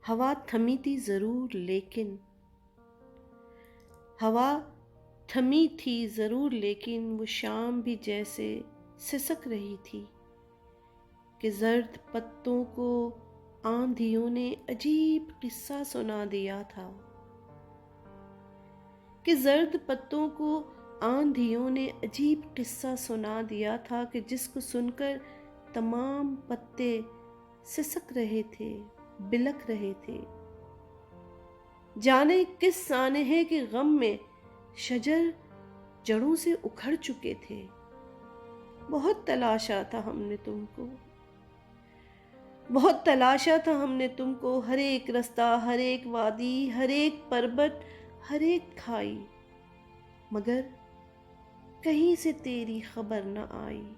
ہوا تھمی تھی ضرور لیکن وہ شام بھی جیسے سسک رہی تھی کہ زرد پتوں کو آندھیوں نے عجیب قصہ سنا دیا تھا کہ جس کو سن کر تمام پتے سسک رہے تھے، بلک رہے تھے۔ جانے کس سانحے کے غم میں شجر جڑوں سے اکھڑ چکے تھے۔ بہت تلاشا تھا ہم نے تم کو، ہر ایک رستہ، ہر ایک وادی، ہر ایک پربت، ہر ایک کھائی، مگر کہیں سے تیری خبر نہ آئی۔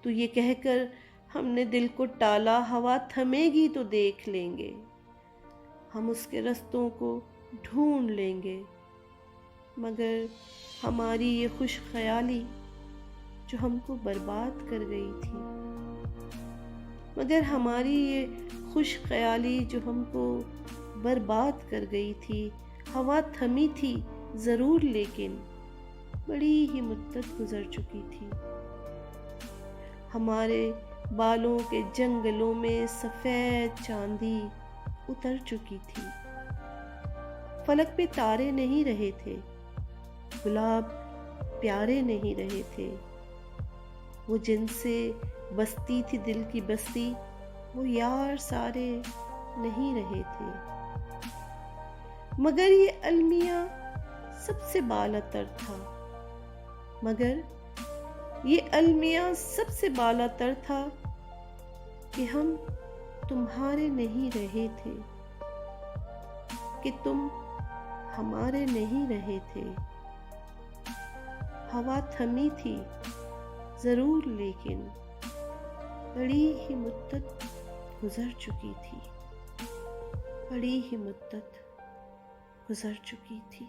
تو یہ کہہ کر ہم نے دل کو ٹالا، ہوا تھمے گی تو دیکھ لیں گے، ہم اس کے رستوں کو ڈھونڈ لیں گے، مگر ہماری یہ خوش خیالی جو ہم کو برباد کر گئی تھی، ہوا تھمی تھی ضرور لیکن بڑی ہی مدت گزر چکی تھی۔ ہمارے بالوں کے جنگلوں میں سفید چاندی اتر چکی تھی، فلک پہ تارے نہیں رہے تھے، گلاب پیارے نہیں رہے تھے، وہ جن سے بستی تھی دل کی بستی، وہ یار سارے نہیں رہے تھے، مگر یہ المیاں سب سے بالاتر تھا کہ ہم تمہارے نہیں رہے تھے، کہ تم ہمارے نہیں رہے تھے۔ ہوا تھمی تھی ضرور لیکن بڑی ہی مدت گزر چکی تھی۔